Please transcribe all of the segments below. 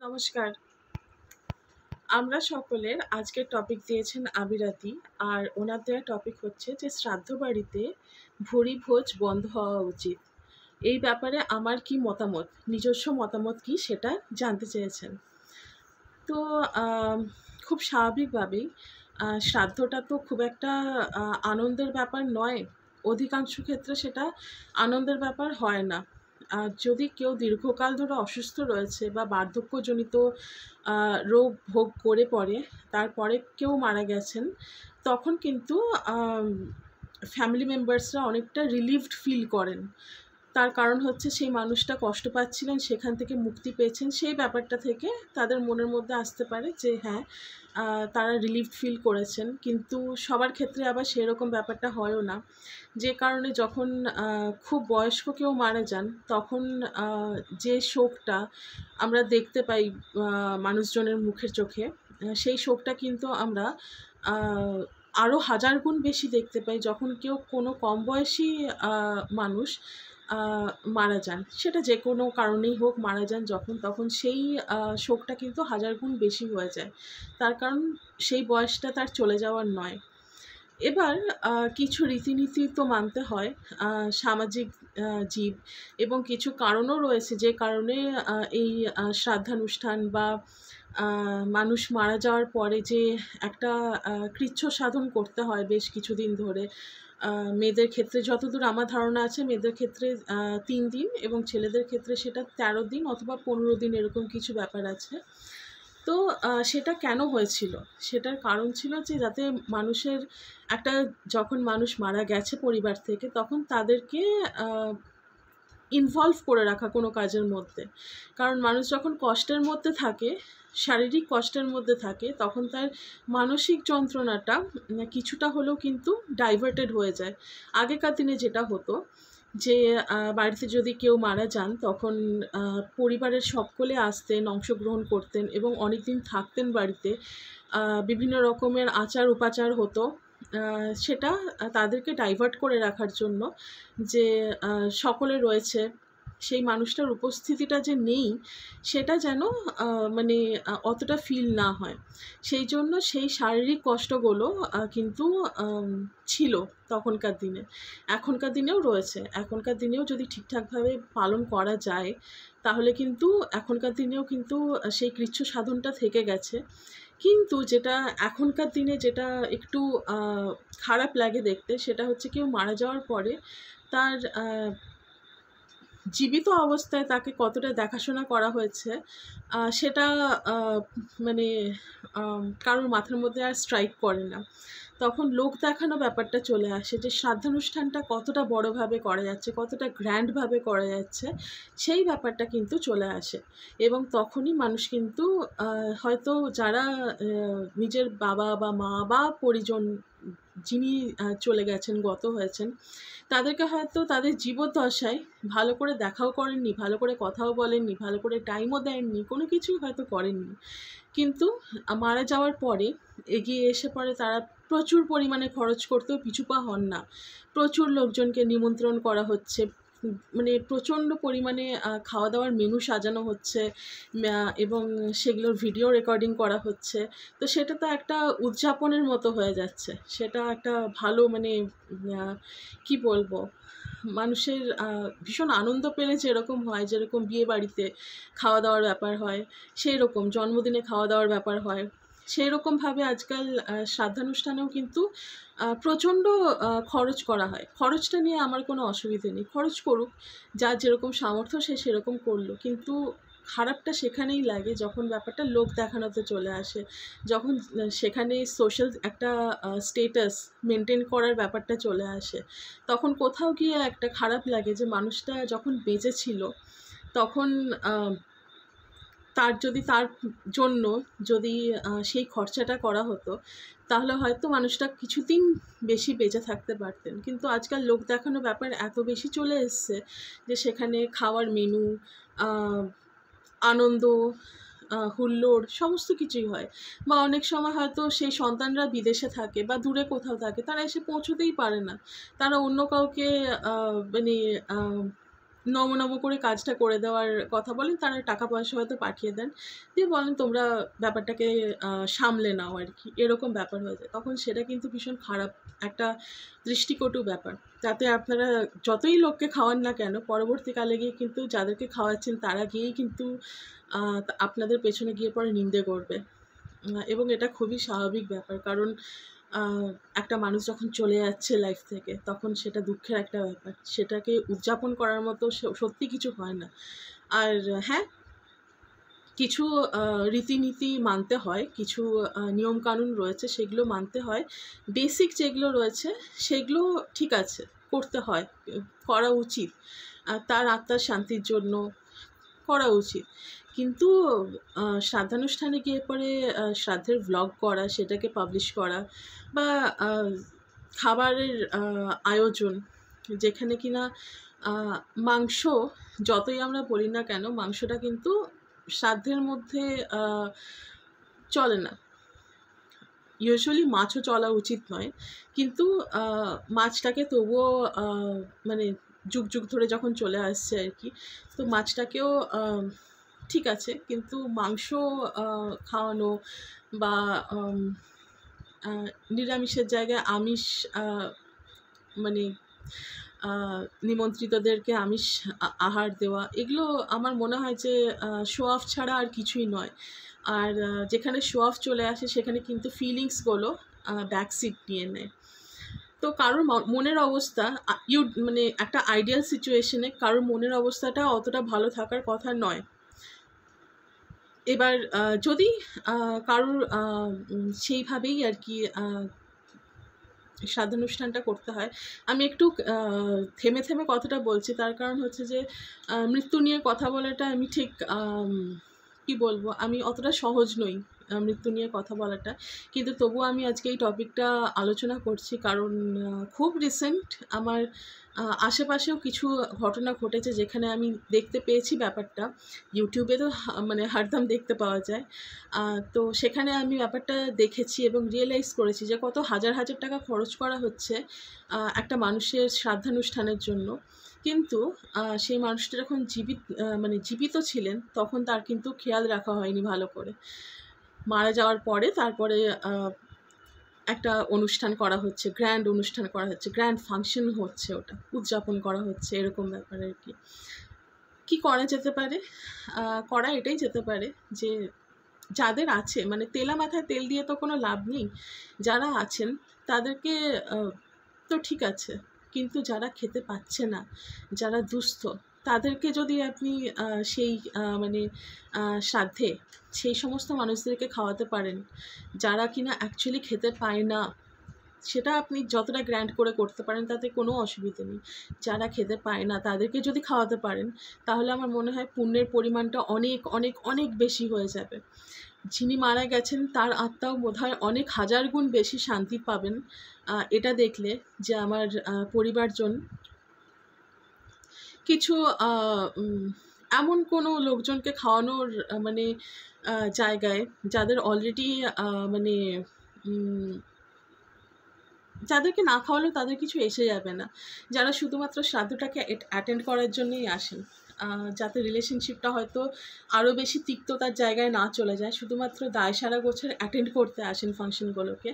নমস্কার। আমরা সকলের আজকের টপিক দিয়েছেন আবিরাতি। আর ওনার দেওয়া টপিক হচ্ছে যে শ্রাদ্ধ বাড়িতে ভোজ বন্ধ হওয়া উচিত। এই ব্যাপারে আমার কি মতামত, নিজস্ব মতামত কি সেটা জানতে চেয়েছেন। তো খুব স্বাভাবিকভাবেই শ্রাদ্ধটা তো খুব একটা আনন্দের ব্যাপার নয়। অধিকাংশ ক্ষেত্রে সেটা আনন্দের ব্যাপার হয় না। যদি কেউ দীর্ঘকাল ধরে অসুস্থ রয়েছে বা বার্ধক্যজনিত রোগ ভোগ করে পড়ে, তারপরে কেউ মারা গেছেন, তখন কিন্তু ফ্যামিলি মেম্বার্সরা অনেকটা রিলিভড ফিল করেন। তার কারণ হচ্ছে সেই মানুষটা কষ্ট পাচ্ছিলেন, সেখান থেকে মুক্তি পেয়েছেন। সেই ব্যাপারটা থেকে তাদের মনের মধ্যে আসতে পারে যে হ্যাঁ, তারা রিলিভড ফিল করেছেন। কিন্তু সবার ক্ষেত্রে আবার সেরকম ব্যাপারটা হয়ও না। যে কারণে যখন খুব বয়স্ক কেউ মারা যান, তখন যে শোকটা আমরা দেখতে পাই মানুষজনের মুখের চোখে, সেই শোকটা কিন্তু আমরা আরও হাজার গুণ বেশি দেখতে পাই যখন কেউ কোনো কম বয়সী মানুষ মারা যান। সেটা যে কোনো কারণেই হোক মারা যান যখন, তখন সেই শোকটা কিন্তু হাজার গুণ বেশি হয়ে যায়। তার কারণ সেই বয়সটা তার চলে যাওয়ার নয়। এবার কিছু রীতিনীতি তো মানতে হয়, সামাজিক জীব, এবং কিছু কারণও রয়েছে যে কারণে এই শ্রাদ্ধানুষ্ঠান বা মানুষ মারা যাওয়ার পরে যে একটা কৃচ্ছ সাধন করতে হয় বেশ কিছুদিন ধরে। মেয়েদের ক্ষেত্রে যতদূর আমার ধারণা আছে, মেয়েদের ক্ষেত্রে ৩ দিন এবং ছেলেদের ক্ষেত্রে সেটা ১৩ দিন অথবা ১৫ দিন, এরকম কিছু ব্যাপার আছে। তো সেটা কেন হয়েছিল? সেটার কারণ ছিল যে যাতে মানুষের একটা, যখন মানুষ মারা গেছে পরিবার থেকে, তখন তাদেরকে ইনভলভ করে রাখা কোনো কাজের মধ্যে। কারণ মানুষ যখন কষ্টের মধ্যে থাকে, শারীরিক কষ্টের মধ্যে থাকে, তখন তার মানসিক যন্ত্রণাটা কিছুটা হলেও কিন্তু ডাইভার্টেড হয়ে যায়। আগেকার দিনে যেটা হতো যে বাড়িতে যদি কেউ মারা যান, তখন পরিবারের সকলে আসতেন, অংশগ্রহণ করতেন এবং অনেক দিন থাকতেন বাড়িতে। বিভিন্ন রকমের আচার উপাচার হতো। সেটা তাদেরকে ডাইভার্ট করে রাখার জন্য, যে সকলে রয়েছে, সেই মানুষটার উপস্থিতিটা যে নেই, সেটা যেন মানে অতটা ফিল না হয়। সেই জন্য সেই শারীরিক কষ্টগুলো কিন্তু ছিল তখনকার দিনে। এখনকার দিনেও রয়েছে। এখনকার দিনেও যদি ঠিকঠাকভাবে পালন করা যায়, তাহলে কিন্তু এখনকার দিনেও কিন্তু সেই কৃচ্ছ সাধনটা থেকে গেছে। কিন্তু যেটা এখনকার দিনে যেটা একটু খারাপ লাগে দেখতে, সেটা হচ্ছে কেউ মারা যাওয়ার পরে তার জীবিত অবস্থায় তাকে কতটা দেখাশোনা করা হয়েছে, সেটা মানে কারোর মাথার মধ্যে আর স্ট্রাইক করে না। তখন লোক দেখানো ব্যাপারটা চলে আসে যে শ্রাদ্ধানুষ্ঠানটা কতটা বড়োভাবে করা যাচ্ছে, কতটা গ্র্যান্ডভাবে করা যাচ্ছে, সেই ব্যাপারটা কিন্তু চলে আসে। এবং তখনই মানুষ কিন্তু হয়তো যারা নিজের বাবা বা মা বা পরিজন যিনি চলে গেছেন, গত হয়েছেন, তাদেরকে হয়তো তাদের জীবদ্দশায় ভালো করে দেখাও করেননি, ভালো করে কথাও বলেননি, ভালো করে টাইমও দেননি, কোনো কিছুই হয়তো করেননি। কিন্তু মারা যাওয়ার পরে এগিয়ে এসে পরে তারা প্রচুর পরিমাণে খরচ করতেও পিছুপা হন না। প্রচুর লোকজনকে নিমন্ত্রণ করা হচ্ছে, মানে প্রচণ্ড পরিমাণে খাওয়া দাওয়ার মেনু সাজানো হচ্ছে, এবং সেগুলোর ভিডিও রেকর্ডিং করা হচ্ছে। তো সেটা তো একটা উদযাপনের মতো হয়ে যাচ্ছে। সেটা একটা ভালো, মানে কী বলবো, মানুষের ভীষণ আনন্দ পেলে যেরকম হয়, যেরকম বিয়েবাড়িতে খাওয়া দাওয়ার ব্যাপার হয়, সেই রকম জন্মদিনে খাওয়া দাওয়ার ব্যাপার হয়, সেই রকমভাবে আজকাল শ্রাদ্ধানুষ্ঠানেও কিন্তু প্রচণ্ড খরচ করা হয়। খরচটা নিয়ে আমার কোনো অসুবিধে নেই, খরচ করুক, যার যেরকম সামর্থ্য সে সেরকম করলো। কিন্তু খারাপটা সেখানেই লাগে যখন ব্যাপারটা লোক দেখানোতে চলে আসে, যখন সেখানে সোশ্যাল একটা স্টেটাস মেনটেন করার ব্যাপারটা চলে আসে। তখন কোথাও গিয়ে একটা খারাপ লাগে যে মানুষটা যখন বেঁচে ছিল, তখন তার জন্য যদি সেই খরচাটা করা হতো, তাহলে হয়তো মানুষটা কিছুদিন বেশি বেঁচে থাকতে পারতেন। কিন্তু আজকাল লোক দেখানো ব্যাপার এত বেশি চলে এসছে যে সেখানে খাওয়ার মেনু, আনন্দ, হুল্লোড় সমস্ত কিছুই হয়। বা অনেক সময় হয়তো সেই সন্তানরা বিদেশে থাকে বা দূরে কোথাও থাকে, তারা এসে পৌঁছতেই পারে না। তারা অন্য কাউকে মানে নম নম করে কাজটা করে দেওয়ার কথা বলেন, তারা টাকা পয়সা হয়তো পাঠিয়ে দেন, দিয়ে বলেন তোমরা ব্যাপারটাকে সামলে নাও আর কি, এরকম ব্যাপার হয়ে যায়। তখন সেটা কিন্তু ভীষণ খারাপ একটা দৃষ্টিকটু ব্যাপার। তাতে আপনারা যতই লোককে খাওয়ান না কেন, পরবর্তীকালে গিয়ে কিন্তু যাদেরকে খাওয়াচ্ছেন তারা গিয়েই কিন্তু আপনাদের পেছনে গিয়ে পরে নিন্দে করবে। এবং এটা খুবই স্বাভাবিক ব্যাপার, কারণ একটা মানুষ যখন চলে যাচ্ছে লাইফ থেকে, তখন সেটা দুঃখের একটা ব্যাপার, সেটাকে উদযাপন করার মতো সত্যি কিছু হয় না। আর হ্যাঁ, কিছু রীতিনীতি মানতে হয়, কিছু নিয়মকানুন রয়েছে সেগুলো মানতে হয়, বেসিক যেগুলো রয়েছে সেগুলো ঠিক আছে, করতে হয়, করা উচিত, তার আত্মার শান্তির জন্য করা উচিত। কিন্তু শ্রাদ্ধানুষ্ঠানে গিয়ে পরে শ্রাদ্ধের ভ্লগ করা, সেটাকে পাবলিশ করা, বা খাবারের আয়োজন, যেখানে কিনা মাংস, যতই আমরা বলি না কেন, মাংসটা কিন্তু শ্রাদ্ধের মধ্যে চলে না। ইউজুয়ালি মাছও চলা উচিত নয়, কিন্তু মাছটাকে তবুও মানে যুগ যুগ ধরে যখন চলে আসছে আর কি, তো মাছটাকেও ঠিক আছে, কিন্তু মাংস খাওয়ানো বা নিরামিষের জায়গায় আমিষ, মানে নিমন্ত্রিতদেরকে আমিষ আহার দেওয়া, এগুলো আমার মনে হয় যে শো অফ ছাড়া আর কিছুই নয়। আর যেখানে শো অফ চলে আসে সেখানে কিন্তু ফিলিংসগুলো ব্যাক সিট নিয়ে নেয়। তো কারোর মনের অবস্থা, মানে একটা আইডিয়াল সিচুয়েশনে কারোর মনের অবস্থাটা অতটা ভালো থাকার কথা নয়। এবার যদি কারোর সেইভাবেই আর কি শ্রাদ্ধানুষ্ঠানটা করতে হয়, আমি একটু থেমে থেমে কথাটা বলছি, তার কারণ হচ্ছে যে মৃত্যু নিয়ে কথা বলাটা আমি ঠিক কি বলবো, আমি অতটা সহজ নই মৃত্যু নিয়ে কথা বলাটা, কিন্তু তবুও আমি আজকে এই টপিকটা আলোচনা করছি, কারণ খুব রিসেন্ট আমার আশেপাশেও কিছু ঘটনা ঘটেছে যেখানে আমি দেখতে পেয়েছি ব্যাপারটা। ইউটিউবে তো মানে হরদম দেখতে পাওয়া যায়, তো সেখানে আমি ব্যাপারটা দেখেছি এবং রিয়েলাইজ করেছি যে কত হাজার হাজার টাকা খরচ করা হচ্ছে একটা মানুষের শ্রাদ্ধানুষ্ঠানের জন্য, কিন্তু সেই মানুষটা যখন মানে জীবিত ছিলেন তখন তার কিন্তু খেয়াল রাখা হয়নি ভালো করে। মারা যাওয়ার পরে তারপরে একটা অনুষ্ঠান করা হচ্ছে, গ্র্যান্ড অনুষ্ঠান করা হচ্ছে, গ্র্যান্ড ফাংশন হচ্ছে, ওটা উদযাপন করা হচ্ছে, এরকম ব্যাপার আর কি। কী করা যেতে পারে? করা এটাই যেতে পারে যে যাদের আছে, মানে তেলা মাথায় তেল দিয়ে তো কোনো লাভ নেই, যারা আছেন তাদেরকে তো ঠিক আছে, কিন্তু যারা খেতে পাচ্ছে না, যারা দুস্থ, তাদেরকে যদি আপনি সেই মানে শ্রাদ্ধে সেই সমস্ত মানুষদেরকে খাওয়াতে পারেন যারা কিনা অ্যাকচুয়ালি খেতে পায় না, সেটা আপনি যতটা গ্র্যান্ড করে করতে পারেন তাতে কোনো অসুবিধে নেই। যারা খেতে পায় না তাদেরকে যদি খাওয়াতে পারেন, তাহলে আমার মনে হয় পুণ্যের পরিমাণটা অনেক অনেক অনেক বেশি হয়ে যাবে। যিনি মারা গেছেন তার আত্মাও বোধহয় অনেক হাজার গুণ বেশি শান্তি পাবেন এটা দেখলে, যে আমার পরিবারজন কিছু এমন কোনো লোকজনকে খাওয়ানোর মানে জায়গায়, যাদের অলরেডি মানে যাদেরকে না খাওয়ালেও তাদের কিছু এসে যাবে না, যারা শুধুমাত্র শ্রাদ্ধটাকে অ্যাটেন্ড করার জন্যই আসেন, যাতে রিলেশনশিপটা হয়তো আরও বেশি তিক্ততার জায়গায় না চলে যায়, শুধুমাত্র দায় সারা গোছের অ্যাটেন্ড করতে আসেন ফাংশনগুলোকে,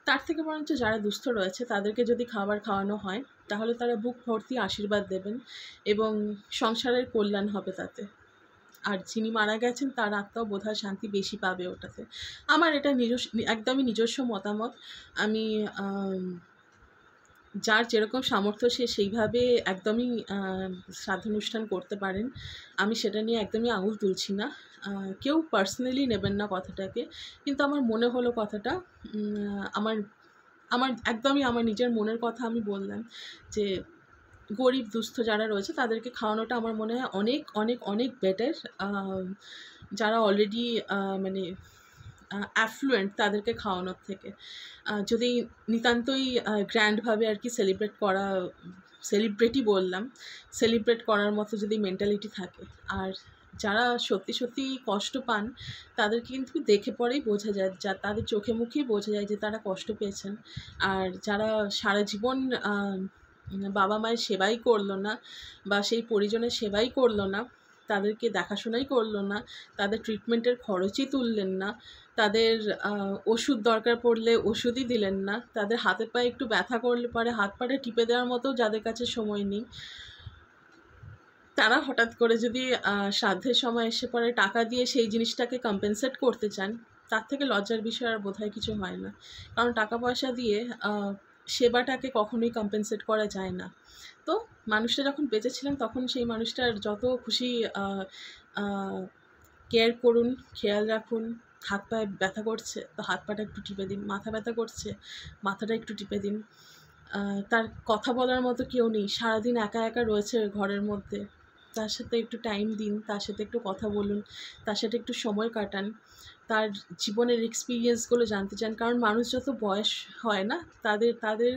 তার থেকে বরঞ্চ যারা দুস্থ রয়েছে তাদেরকে যদি খাবার খাওয়ানো হয়, তাহলে তারা বুক ভর্তি আশীর্বাদ দেবেন এবং সংসারের কল্যাণ হবে তাতে। আর যিনি মারা গেছেন তার আত্মাও বোধহয় শান্তি বেশি পাবে ওটাতে। আমার এটা একদমই নিজস্ব মতামত। আমি যার যেরকম সামর্থ্য সে সেইভাবে একদমই শ্রাদ্ধানুষ্ঠান করতে পারেন, আমি সেটা নিয়ে একদমই আঙুল তুলছি না, কেউ পার্সোনালি নেবেন না কথাটাকে, কিন্তু আমার মনে হলো কথাটা, আমার আমার একদমই আমার নিজের মনের কথা আমি বললাম, যে গরিব দুস্থ যারা রয়েছে তাদেরকে খাওয়ানোটা আমার মনে হয় অনেক অনেক অনেক বেটার, যারা অলরেডি মানে অ্যাফ্লুয়েন্ট তাদেরকে খাওয়ানোর থেকে। যদি নিতান্তই গ্র্যান্ডভাবে আর কি সেলিব্রেটই বললাম, সেলিব্রেট করার মতো যদি মেন্টালিটি থাকে, আর যারা সত্যি সত্যি কষ্ট পান তাদেরকে কিন্তু দেখে পরেই বোঝা যায়, তাদের চোখে মুখেই বোঝা যায় যে তারা কষ্ট পেয়েছেন। আর যারা সারা জীবন বাবা মায়ের সেবাই করলো না বা সেই পরিজনের সেবাই করলো না, তাদেরকে দেখাশোনাই করলো না, তাদের ট্রিটমেন্টের খরচই তুললেন না, তাদের ওষুধ দরকার পড়লে ওষুধই দিলেন না, তাদের হাতে পায়ে একটু ব্যথা করলে পরে হাত পাটা টিপে দেওয়ার মতো যাদের কাছে সময় নেই, তারা হঠাৎ করে যদি শ্রাদ্ধের সময় এসে পরে টাকা দিয়ে সেই জিনিসটাকে কম্পেনসেট করতে চান, তার থেকে লজ্জার বিষয় আর বোধহয় কিছু হয় না। কারণ টাকা পয়সা দিয়ে সেবাটাকে কখনোই কম্পেনসেট করা যায় না। তো মানুষটা যখন বেঁচে ছিলেন তখন সেই মানুষটার যত খুশি কেয়ার করুন, খেয়াল রাখুন। হাত পায়ে ব্যথা করছে তো হাত পাটা একটু টিপে দিন, মাথা ব্যথা করছে মাথাটা একটু টিপে দিন। তার কথা বলার মতো কেউ নেই, সারাদিন একা একা রয়েছে ঘরের মধ্যে, তার সাথে একটু টাইম দিন, তার সাথে একটু কথা বলুন, তার সাথে একটু সময় কাটান, তার জীবনের এক্সপিরিয়েন্সগুলো জানতে চান। কারণ মানুষ যত বয়স হয় না, তাদের তাদের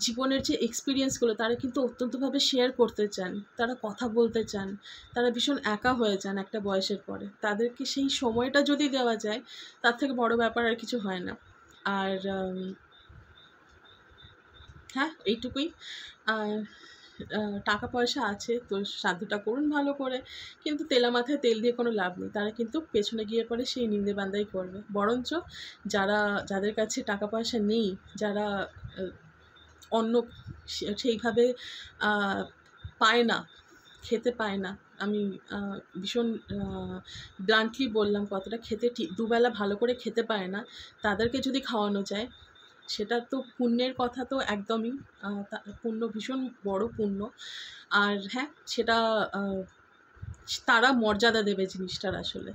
জীবনের যে এক্সপিরিয়েন্সগুলো তারা কিন্তু অত্যন্তভাবে শেয়ার করতে চান, তারা কথা বলতে চান, তারা ভীষণ একা হয়ে যান একটা বয়সের পরে। তাদেরকে সেই সময়টা যদি দেওয়া যায়, তার থেকে বড় ব্যাপার আর কিছু হয় না। আর হ্যাঁ, এইটুকুই। আর টাকা পয়সা আছে তো শ্রাদ্ধটা করুন ভালো করে, কিন্তু তেলা মাথায় তেল দিয়ে কোনো লাভ নেই। তারা কিন্তু পেছনে গিয়ে পরে সেই নিন্দে বান্দাই করবে। বরঞ্চ যাদের কাছে টাকা পয়সা নেই, যারা অন্ন সেইভাবে পায় না, খেতে পায় না, আমি ভীষণ ব্লান্টলি বললাম কথাটা, খেতে ঠিক দুবেলা ভালো করে খেতে পায় না, তাদেরকে যদি খাওয়ানো যায়, সেটা তো পুণ্যের কথা তো একদমই, পুণ্য ভীষণ বড় পুণ্য। আর হ্যাঁ, সেটা তারা মর্যাদা দেবে জিনিসটার আসলে।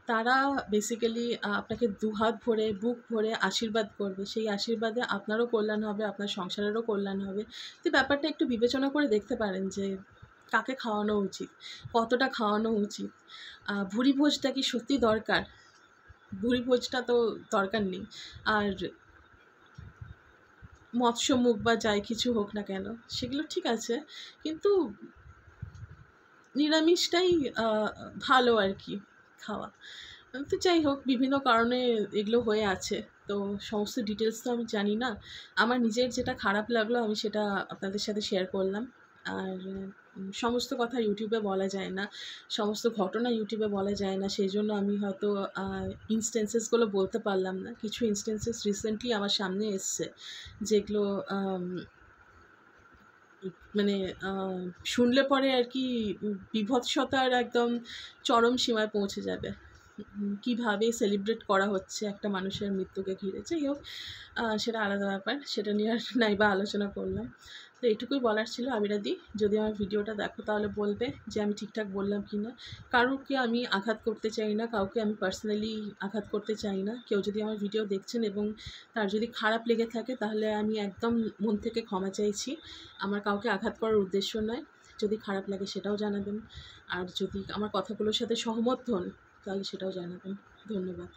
তারা বেসিক্যালি আপনাকে দুহাত ভরে, বুক ভরে আশীর্বাদ করবে। সেই আশীর্বাদে আপনারও কল্যাণ হবে, আপনার সংসারেরও কল্যাণ হবে। তো ব্যাপারটা একটু বিবেচনা করে দেখতে পারেন যে কাকে খাওয়ানো উচিত, কতটা খাওয়ানো উচিত। ভুরিভোজটা কি সত্যি দরকার? ভুরিভোজটা তো দরকার নেই। আর মৎস্য মুখ বা যাই কিছু হোক না কেন, সেগুলো ঠিক আছে, কিন্তু নিরামিষটাই ভালো আর কি খাওয়া। তো যাই হোক, বিভিন্ন কারণে এগুলো হয়ে আছে। তো সমস্ত ডিটেলস তো আমি জানি না। আমার নিজের যেটা খারাপ লাগলো আমি সেটা আপনাদের সাথে শেয়ার করলাম। আর সমস্ত কথা ইউটিউবে বলা যায় না, সমস্ত ঘটনা ইউটিউবে বলা যায় না, সেই জন্য আমি হয়তো ইনস্ট্যান্সেসগুলো বলতে পারলাম না। কিছু ইনস্ট্যান্সেস রিসেন্টলি আমার সামনে এসছে, যেগুলো মানে শুনলে পরে আর কি বীভৎসতার একদম চরম সীমায় পৌঁছে যাবে। কীভাবে সেলিব্রেট করা হচ্ছে একটা মানুষের মৃত্যুকে ঘিরে। যাই হোক, সেটা আলাদা ব্যাপার, সেটা নিয়ে আর নাইবা আলোচনা করলাম। তো এটুকুই বলার ছিল। আবিরাদি, যদি আমার ভিডিওটা দেখো তাহলে বলবে যে আমি ঠিকঠাক বললাম কি না। কারুকে আমি আঘাত করতে চাই না, কাউকে আমি পার্সোনালি আঘাত করতে চাই না। কেউ যদি আমার ভিডিও দেখছেন এবং তার যদি খারাপ লেগে থাকে, তাহলে আমি একদম মন থেকে ক্ষমা চাইছি। আমার কাউকে আঘাত করার উদ্দেশ্য নয়। যদি খারাপ লাগে সেটাও জানাবেন। আর যদি আমার কথাগুলোর সাথে সহমত হন, তাহলে সেটাও জানাবেন। ধন্যবাদ।